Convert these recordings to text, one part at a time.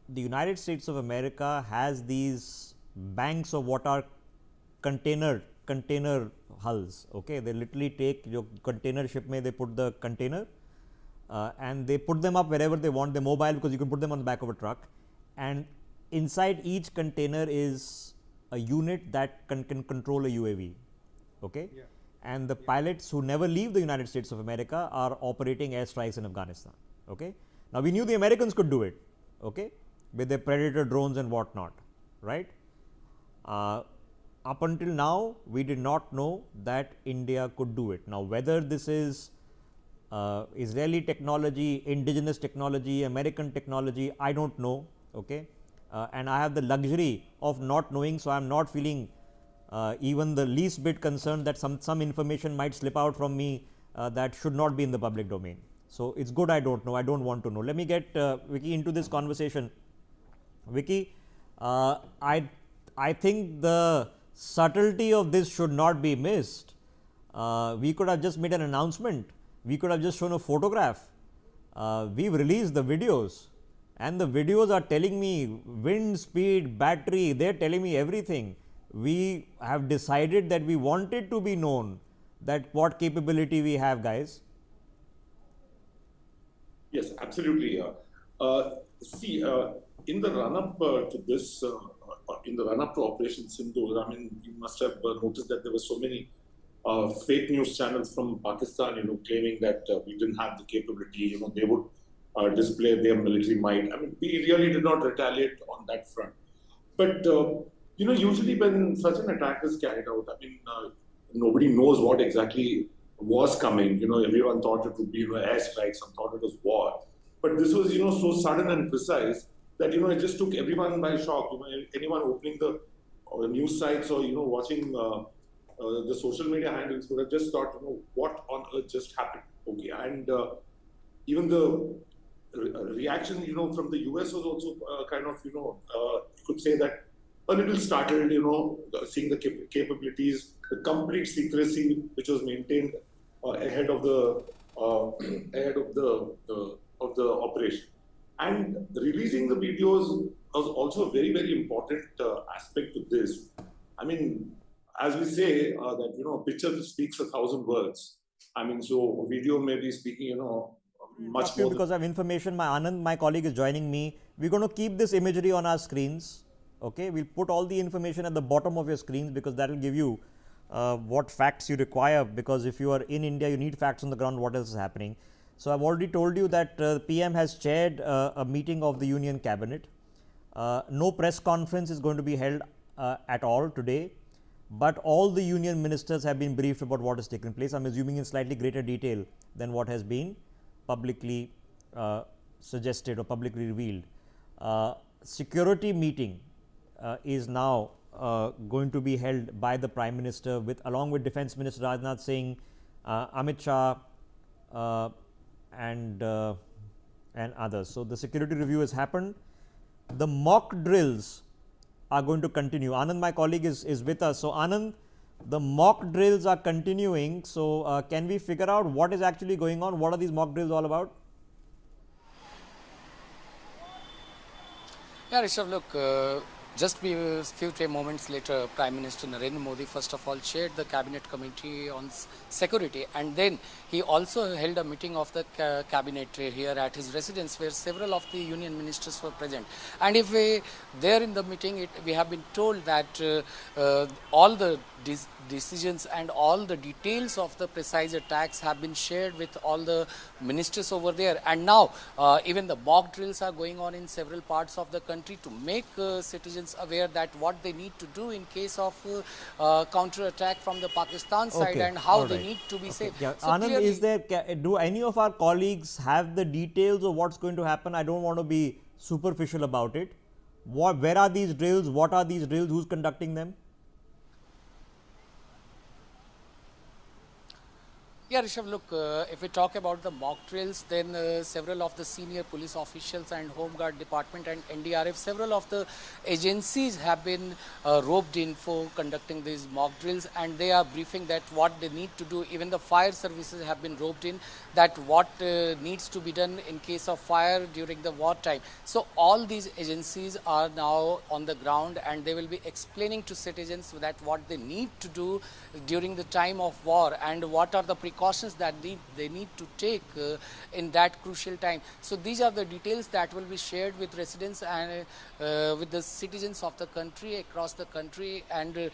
the United States of America has these banks of what are container hulls. Okay, they literally take your container ship, they put the container and they put them up wherever they want. They're mobile because you can put them on the back of a truck, and inside each container is a unit that can control a UAV. Okay, and the pilots who never leave the United States of America are operating airstrikes in Afghanistan. Okay, now we knew the Americans could do it. Okay, with their Predator drones and whatnot, right? Up until now, we did not know that India could do it. Now, whether this is Israeli technology, indigenous technology, American technology, I don't know. Okay, and I have the luxury of not knowing, so I am not feeling even the least bit concerned that some information might slip out from me that should not be in the public domain. So it's good I don't know. I don't want to know. Let me get Vicky into this conversation. Vicky, I think the subtlety of this should not be missed. We could have just made an announcement. We could have just shown a photograph. We've released the videos, and the videos are telling me wind speed, battery, they're telling me everything. We have decided that we want it to be known that what capability we have, guys. Yes, absolutely. See, in the run-up to this, in the run-up to Operation Sindoor, I mean, you must have noticed that there were so many fake news channels from Pakistan, claiming that we didn't have the capability, they would display their military might. I mean, we really did not retaliate on that front. But, usually when such an attack is carried out, I mean, nobody knows what exactly was coming. Everyone thought it would be airstrike, some thought it was war. But this was, so sudden and precise that, it just took everyone by shock. Anyone opening the news sites or, watching the social media handles would have just thought, what on earth just happened? Okay, and even the reaction, from the US was also kind of, you could say that a little startled, seeing the capabilities, the complete secrecy which was maintained ahead of the operation, and releasing the videos was also a very, very important aspect to this. I mean, as we say that a picture speaks 1,000 words. I mean, so a video may be speaking much more. Because of information, my Anand, my colleague, is joining me. We're going to keep this imagery on our screens. Okay, we'll put all the information at the bottom of your screens because that will give you what facts you require, because if you are in India, you need facts on the ground, what else is happening. So I've already told you that PM has chaired a meeting of the Union Cabinet. No press conference is going to be held at all today, but all the union ministers have been briefed about what has taken place. I'm assuming in slightly greater detail than what has been publicly suggested or publicly revealed. Security meeting is now going to be held by the Prime Minister along with Defence Minister Rajnath Singh, Amit Shah, and others. So the security review has happened. The mock drills are going to continue. Anand, my colleague, is with us. So Anand, the mock drills are continuing. So can we figure out what is actually going on? What are these mock drills all about? Yeah, Rishabh, look, just a few moments later, Prime Minister Narendra Modi first of all chaired the Cabinet Committee on Security, and then he also held a meeting of the Cabinet here at his residence where several of the Union Ministers were present. And if there in the meeting, we have been told that all the decisions and all the details of the precise attacks have been shared with all the ministers over there, and now even the mock drills are going on in several parts of the country to make citizens aware that what they need to do in case of counter attack from the Pakistan side, and how they need to be safe. Yeah. So Anand, do any of our colleagues have the details of what's going to happen? I don't want to be superficial about it. Where are these drills? What are these drills? Who's conducting them? Yeah, Rishabh, look, if we talk about the mock drills, then several of the senior police officials and Home Guard Department and NDRF, several of the agencies have been roped in for conducting these mock drills, and they are briefing that what they need to do. Even the fire services have been roped in, that what needs to be done in case of fire during the wartime. So all these agencies are now on the ground, and they will be explaining to citizens that what they need to do during the time of war and what are the precautions that they need to take in that crucial time. So these are the details that will be shared with residents and with the citizens of the country, across the country, and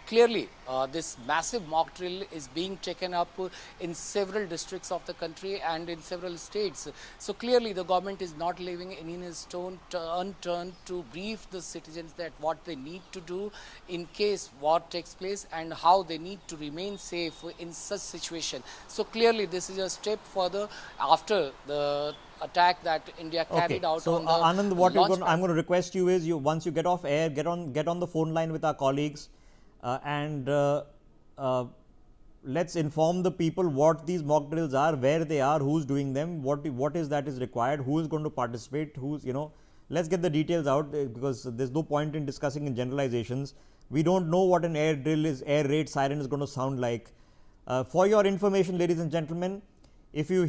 clearly this massive mock drill is being taken up in several districts of the country and in several states. So clearly the government is not leaving any stone unturned to brief the citizens that what they need to do in case war takes place and how they need to remain safe in such situation. So clearly this is a step further after the attack that India carried out so on the Anand, what I'm launch going to request you is, you once you get off air, get on the phone line with our colleagues, and let's inform the people what these mock drills are, where they are, who's doing them, what is that is required, who is going to participate, who's, let's get the details out, because there's no point in discussing in generalizations. We don't know what an air drill is, air raid siren is going to sound like. For your information, ladies and gentlemen, if you